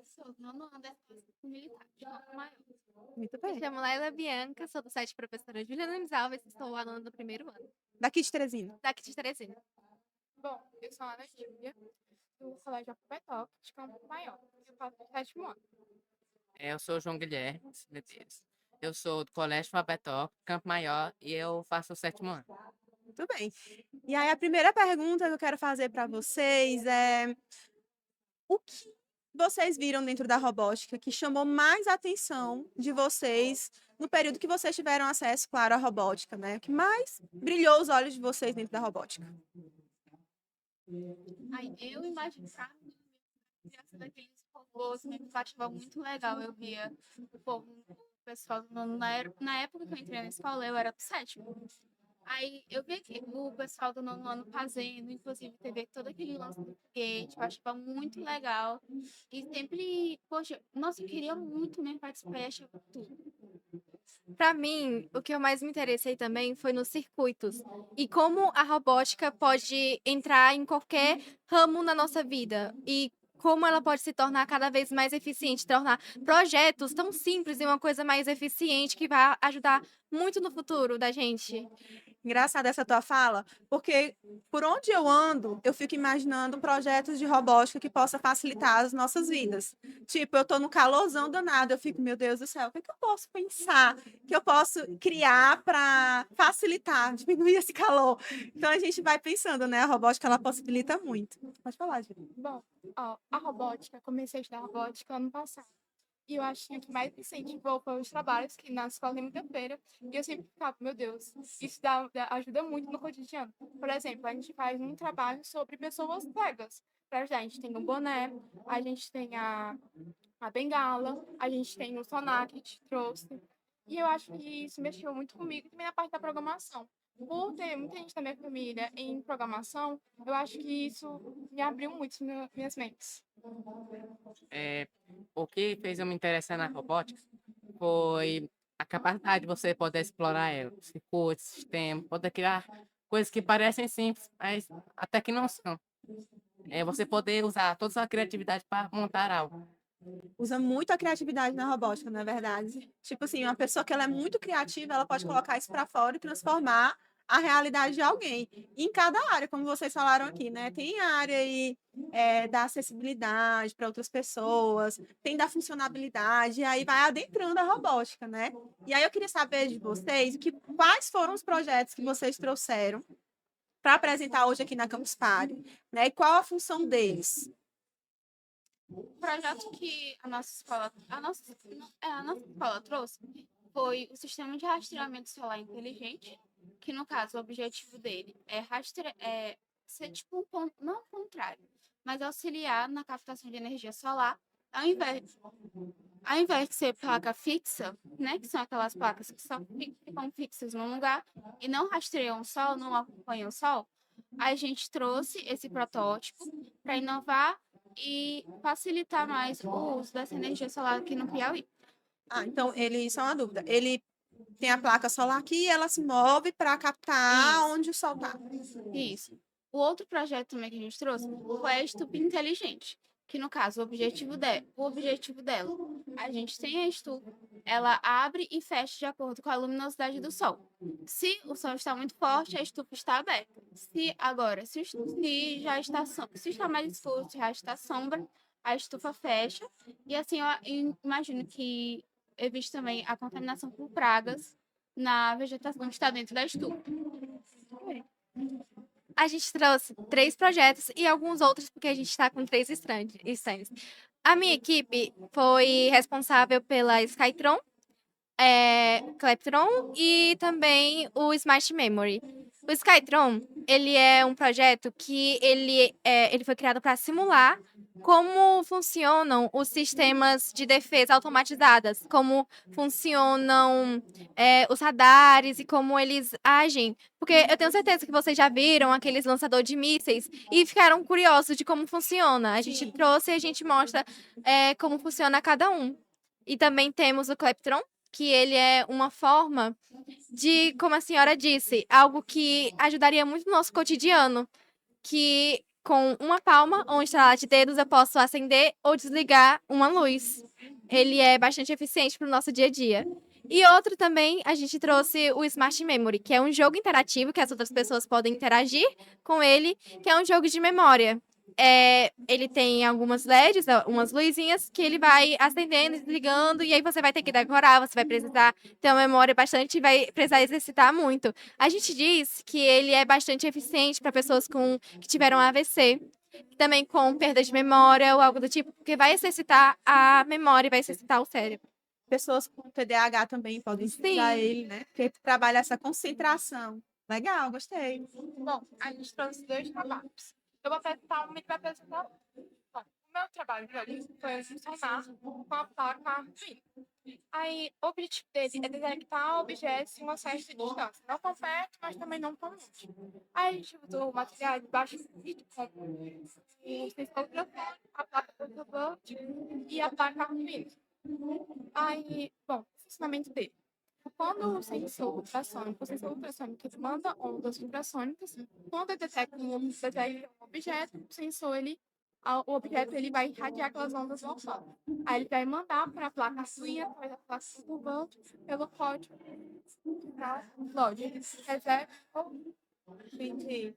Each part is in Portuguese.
sou do nono ano da Escola Militar de Campo Maior. Muito Me bem. chamo Laila Bianca, sou do site Professora Juliana Nunes Alves e sou aluna do primeiro ano, Daqui de Teresina. daqui de Teresina. Bom, eu sou a Ana Júlia, do Colégio Apopetó, de Campo Maior. Eu faço o sétimo ano. Eu sou o João Guilherme Medeiros. Eu sou do Colégio Fabetó, Campo Maior, e eu faço o sétimo ano. Muito bem. E aí, a primeira pergunta que eu quero fazer para vocês é: o que vocês viram dentro da robótica que chamou mais a atenção de vocês no período que vocês tiveram acesso, claro, à robótica, né? O que mais brilhou os olhos de vocês dentro da robótica? Aí eu imagino, pra mim, a criação daqueles robôs, me achava muito legal. Eu via o povo, o pessoal do nono, na época que eu entrei na escola, eu era do sétimo. Aí eu vi que o pessoal do nono ano fazendo, inclusive teve todo aquele lance do foguete, eu achava muito legal. E sempre, poxa, nossa, eu queria muito mesmo participar e achava tudo. Para mim, o que eu mais me interessei também foi nos circuitos e como a robótica pode entrar em qualquer ramo na nossa vida e como ela pode se tornar cada vez mais eficiente, tornar projetos tão simples em uma coisa mais eficiente que vai ajudar muito no futuro da gente. Engraçada essa tua fala, porque por onde eu ando, eu fico imaginando projetos de robótica que possa facilitar as nossas vidas. Tipo, eu tô no calorzão danado, eu fico, meu Deus do céu, o que é que eu posso pensar, que eu posso criar para facilitar, diminuir esse calor? Então a gente vai pensando, né? A robótica ela possibilita muito. Pode falar, Júlia. Bom, ó, a robótica, comecei a estudar robótica ano passado. E eu acho que o que mais me incentivou foi os trabalhos, que na escola tem muita feira, e eu sempre ficava, meu Deus, isso ajuda muito no cotidiano. Por exemplo, a gente faz um trabalho sobre pessoas cegas. Pra ajudar, a gente tem um boné, a gente tem a bengala, a gente tem o sonar que a gente trouxe. E eu acho que isso mexeu muito comigo, e também na parte da programação. Por ter muita gente da minha família em programação, eu acho que isso me abriu muito minhas mentes. É, o que fez eu me interessar na robótica foi a capacidade de você poder explorar ela, circuitos, sistemas, poder criar coisas que parecem simples, mas até que não são. É você poder usar toda a sua criatividade para montar algo. Usa muito a criatividade na robótica, não é verdade? Tipo assim, uma pessoa que ela é muito criativa, ela pode colocar isso para fora e transformar a realidade de alguém. Em cada área, como vocês falaram aqui, né? Tem a área aí da acessibilidade para outras pessoas, tem da funcionabilidade, e aí vai adentrando a robótica, né? E aí eu queria saber de vocês quais foram os projetos que vocês trouxeram para apresentar hoje aqui na Campus Party, né? E qual a função deles? O projeto que a nossa escola trouxe foi o sistema de rastreamento solar inteligente, que no caso o objetivo dele é ser tipo não o contrário, mas auxiliar na captação de energia solar, ao invés, ao invés de ser placa fixa, né, que são aquelas placas que só ficam fixas num lugar e não rastreiam o sol, não acompanham o sol, a gente trouxe esse protótipo para inovar e facilitar mais o uso dessa energia solar aqui no Piauí. Ah, então ele, só uma dúvida, ele tem a placa solar aqui e ela se move para captar Isso. onde o sol está. Isso. O outro projeto também que a gente trouxe foi a estufa inteligente, que no caso o objetivo dela, a gente tem a estufa, ela abre e fecha de acordo com a luminosidade do sol. Se o sol está muito forte, a estufa está aberta. Se está mais escuro, se já está sombra, a estufa fecha. E assim, eu imagino que evite também a contaminação por pragas na vegetação que está dentro da estufa. A gente trouxe 3 projetos e alguns outros, porque a gente está com 3 stands. A minha equipe foi responsável pela Skytron, Kleptron e também o Smart Memory. O Skytron, ele é um projeto que ele foi criado para simular como funcionam os sistemas de defesa automatizadas, como funcionam os radares e como eles agem. Porque eu tenho certeza que vocês já viram aqueles lançadores de mísseis e ficaram curiosos de como funciona. A gente trouxe e a gente mostra como funciona cada um. E também temos o Kleptron, que ele é uma forma de, como a senhora disse, algo que ajudaria muito no nosso cotidiano, que com uma palma ou um estalar de dedos, eu posso acender ou desligar uma luz. Ele é bastante eficiente para o nosso dia a dia. E outro também, a gente trouxe o Smart Memory, que é um jogo interativo que as outras pessoas podem interagir com ele, que é um jogo de memória. Ele tem algumas LEDs, umas luzinhas, que ele vai acendendo e desligando, e aí você vai ter que decorar, você vai precisar ter uma memória bastante e vai precisar exercitar muito. A gente diz que ele é bastante eficiente para pessoas que tiveram AVC, também com perda de memória ou algo do tipo, porque vai exercitar a memória e vai exercitar o cérebro. Pessoas com TDAH também podem utilizar Sim. ele, né? Porque trabalha essa concentração. Legal, gostei. Bom, a gente trouxe 2 trabalhos. Eu vou apresentar um e vai apresentar outro. Bom, o meu trabalho de hoje foi funcionar com a placa Arduino. Aí, o objetivo dele é detectar objetos em uma certa distância. Não tão perto, mas também não tão longe. Aí, a gente usou materiais de baixo custo, como o sensor ultrassom, a placa ultrasound e a placa Arduino. Aí, bom, o funcionamento dele. Quando o sensor ultrassônico ele manda ondas ultrassônicas, quando ele detecta um objeto, o sensor, o objeto ele vai irradiar aquelas ondas no solo. Aí ele vai mandar para a placa fria, através da placa do banco, pelo código para load. Reserva ou Entendi.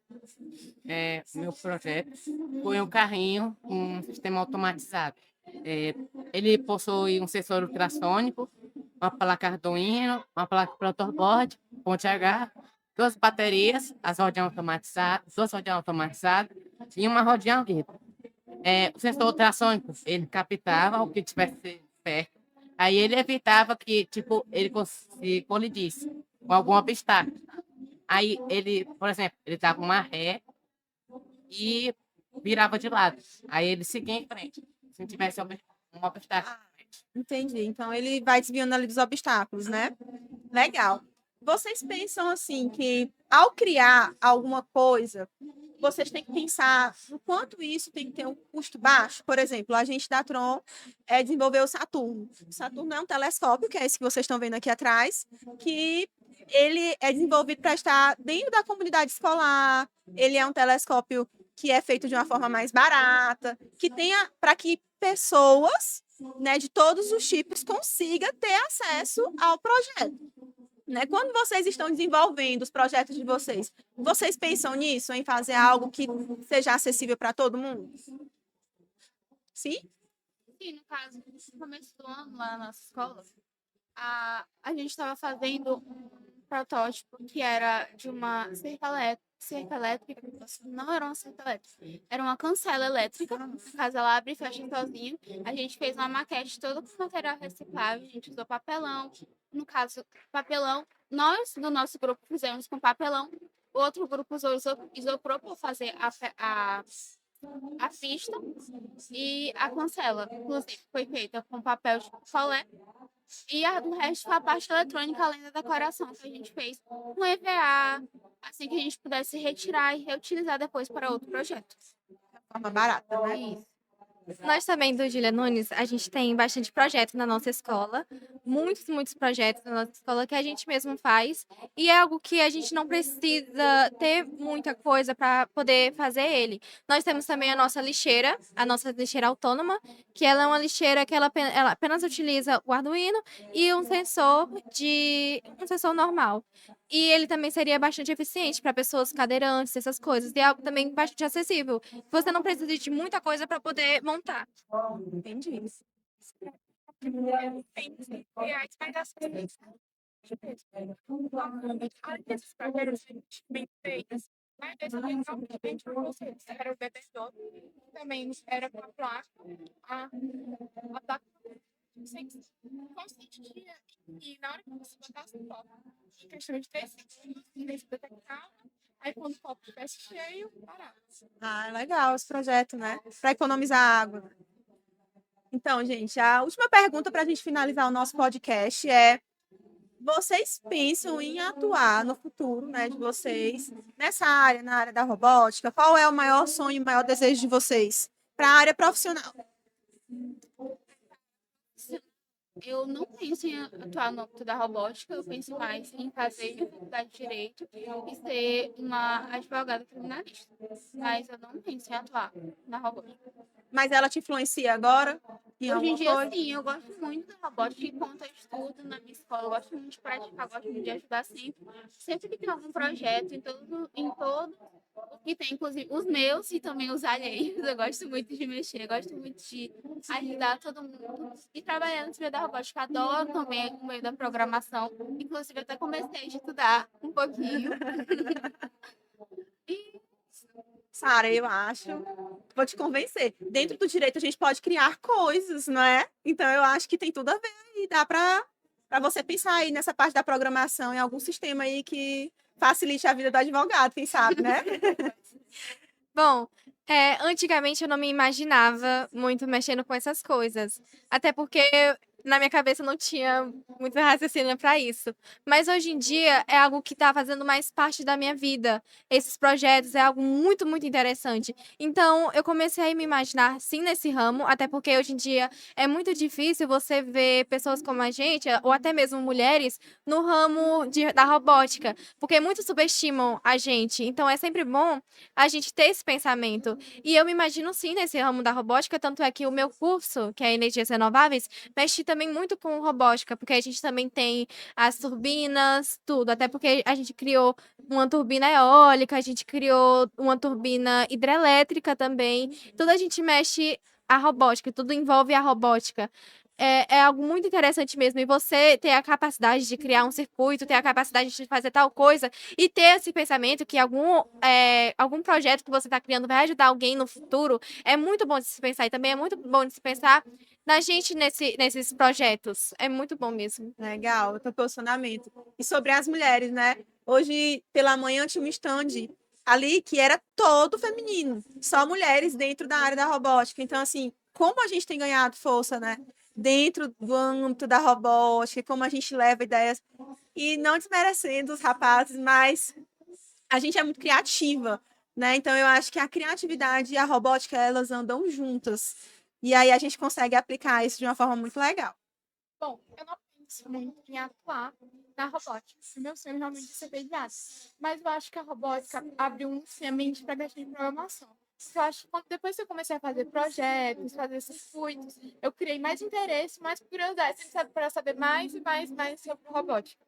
Meu projeto foi um carrinho com um sistema automatizado. Ele possui um sensor ultrassônico, uma placa Arduino, uma placa protoboard, ponte H, 2 baterias, duas rodinhas automatizadas e uma rodinha guia. O sensor ultrassônico, ele captava o que estivesse perto, aí ele evitava que, tipo, ele se colidisse com algum obstáculo. Aí ele, por exemplo, ele dava uma ré e virava de lado. Aí ele seguia em frente. Se não tivesse um obstáculo. Entendi. Então ele vai desviando ali dos obstáculos, né? Legal. Vocês pensam assim que ao criar alguma coisa, vocês têm que pensar no quanto isso tem que ter um custo baixo? Por exemplo, a gente da Tron desenvolveu o Saturno. O Saturno é um telescópio, que é esse que vocês estão vendo aqui atrás, que ele é desenvolvido para estar dentro da comunidade escolar. Ele é um telescópio que é feito de uma forma mais barata, que tenha para que pessoas, né, de todos os tipos consiga ter acesso ao projeto. Né? Quando vocês estão desenvolvendo os projetos de vocês, vocês pensam nisso, em fazer algo que seja acessível para todo mundo? Sim? Sim, no caso, no começo do ano, lá na nossa escola, a gente estava fazendo um protótipo que era de uma cerca elétrica, não era uma cerca elétrica, era uma cancela elétrica, no caso ela abre e fecha sozinha. A gente fez uma maquete toda com material reciclável, a gente usou papelão, no caso, papelão, nós do nosso grupo fizemos com papelão, o outro grupo usou isopor para fazer a pista e a cancela, inclusive, foi feita com papel de colé e o resto foi a parte eletrônica, além da decoração que a gente fez com EVA, assim que a gente pudesse retirar e reutilizar depois para outro projeto. De forma barata, né? Isso. Nós também do Julia Nunes, a gente tem bastante projetos na nossa escola, muitos projetos na nossa escola que a gente mesmo faz, e é algo que a gente não precisa ter muita coisa para poder fazer ele. Nós temos também a nossa lixeira autônoma, que ela é uma lixeira que ela apenas utiliza o Arduino e um sensor normal. E ele também seria bastante eficiente para pessoas cadeirantes, essas coisas, e é algo também bastante acessível. Você não precisa de muita coisa para poder montar. Entendi. reais mais acessíveis. Além desses projetos bem feitos, esse aqui não bem para vocês. Era o bebedor, também era para a placa, a placa consistia e na hora que você botasse o copo, em questão de 3 segundos, ele se detectava, aí quando o copo estivesse cheio, parava. Ah, legal esse projeto, né? Para economizar água. Então, gente, a última pergunta para a gente finalizar o nosso podcast é: vocês pensam em atuar no futuro, né, de vocês, nessa área, na área da robótica? Qual é o maior sonho, o maior desejo de vocês para a área profissional? Eu não penso em atuar no âmbito da robótica, eu penso mais em fazer faculdade de Direito e ser uma advogada criminalista. Mas eu não penso em atuar na robótica. Mas ela te influencia agora em Hoje em alguma dia, coisa? sim, eu gosto muito da robótica e quanto eu estudo na minha escola, eu gosto muito de praticar, gosto muito de ajudar sempre. Sempre que tem algum projeto, em todo o que tem, inclusive os meus e também os alheios, eu gosto muito de mexer, eu gosto muito de ajudar todo mundo e trabalhar no meio da robótica. Adoro também o meio da programação, inclusive até comecei a estudar um pouquinho. E Sara, eu acho. Vou te convencer. Dentro do direito, a gente pode criar coisas, não é? Então, eu acho que tem tudo a ver e dá para você pensar aí nessa parte da programação em algum sistema aí que facilite a vida do advogado, quem sabe, né? Bom, antigamente eu não me imaginava muito mexendo com essas coisas. Até porque na minha cabeça não tinha muito raciocínio para isso. Mas hoje em dia é algo que está fazendo mais parte da minha vida. Esses projetos é algo muito, muito interessante. Então eu comecei a me imaginar sim nesse ramo, até porque hoje em dia é muito difícil você ver pessoas como a gente, ou até mesmo mulheres, no ramo da robótica. Porque muitos subestimam a gente. Então é sempre bom a gente ter esse pensamento. E eu me imagino sim nesse ramo da robótica, tanto é que o meu curso, que é Energias Renováveis, mexe também muito com robótica, porque a gente também tem as turbinas, tudo. Até porque a gente criou uma turbina eólica, a gente criou uma turbina hidrelétrica também. Tudo a gente mexe a robótica, tudo envolve a robótica. É algo muito interessante mesmo. E você ter a capacidade de criar um circuito, ter a capacidade de fazer tal coisa e ter esse pensamento que algum projeto que você está criando vai ajudar alguém no futuro, é muito bom de se pensar. E também é muito bom de se pensar na gente nesses projetos. É muito bom mesmo. Legal, o teu posicionamento. E sobre as mulheres, né? Hoje, pela manhã, tinha um stand ali que era todo feminino, só mulheres dentro da área da robótica. Então, assim, como a gente tem ganhado força, né? Dentro do âmbito da robótica, como a gente leva ideias, e não desmerecendo os rapazes, mas a gente é muito criativa, né? Então, eu acho que a criatividade e a robótica, elas andam juntas. E aí a gente consegue aplicar isso de uma forma muito legal. Bom, eu não penso muito em atuar na robótica. O meu sonho realmente é ser pediatra. Mas eu acho que a robótica abriu minha mente para a questão de programação. Eu acho que depois que eu comecei a fazer projetos, fazer circuitos, eu criei mais interesse, mais curiosidade, para saber mais e mais sobre robótica.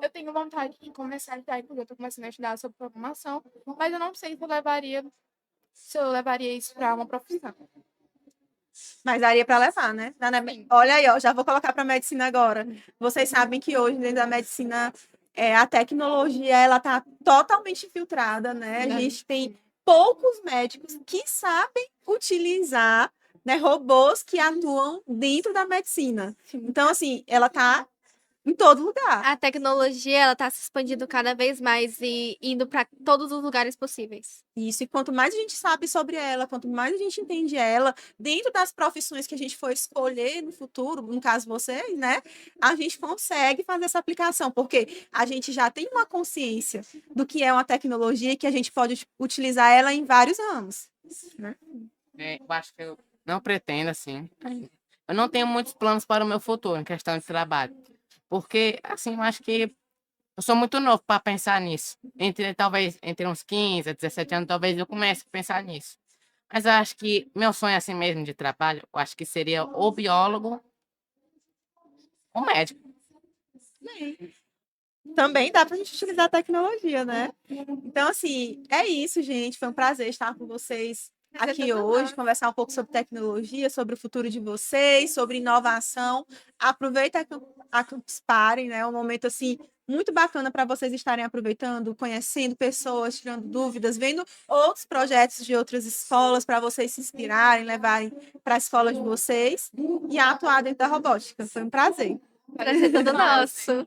Eu tenho vontade de começar a estudar, porque eu estou começando a estudar sobre programação, mas eu não sei se eu levaria isso para uma profissão. Mas daria para levar, né? Sim. Olha aí, ó, já vou colocar para medicina agora. Vocês sabem que hoje, dentro da medicina, a tecnologia ela está totalmente infiltrada, né? A gente tem poucos médicos que sabem utilizar, né, robôs que atuam dentro da medicina. Então, assim, ela está em todo lugar. A tecnologia, ela tá se expandindo cada vez mais e indo para todos os lugares possíveis. Isso, e quanto mais a gente sabe sobre ela, quanto mais a gente entende ela, dentro das profissões que a gente for escolher no futuro, no caso vocês, né, a gente consegue fazer essa aplicação, porque a gente já tem uma consciência do que é uma tecnologia e que a gente pode utilizar ela em vários ramos. Né? Eu acho que eu não pretendo, assim. Eu não tenho muitos planos para o meu futuro em questão de trabalho. Porque, assim, eu acho que eu sou muito novo para pensar nisso. Talvez entre uns 15 a 17 anos, talvez eu comece a pensar nisso. Mas eu acho que meu sonho assim mesmo de trabalho, eu acho que seria ou biólogo ou médico. Também dá para a gente utilizar a tecnologia, né? Então, assim, é isso, gente. Foi um prazer estar com vocês aqui hoje, conversar um pouco sobre tecnologia, sobre o futuro de vocês, sobre inovação. Aproveita a Campus Party, né? É um momento, assim, muito bacana para vocês estarem aproveitando, conhecendo pessoas, tirando dúvidas, vendo outros projetos de outras escolas para vocês se inspirarem, levarem para a escola de vocês e atuar dentro da robótica. Foi um prazer. Prazer todo nosso.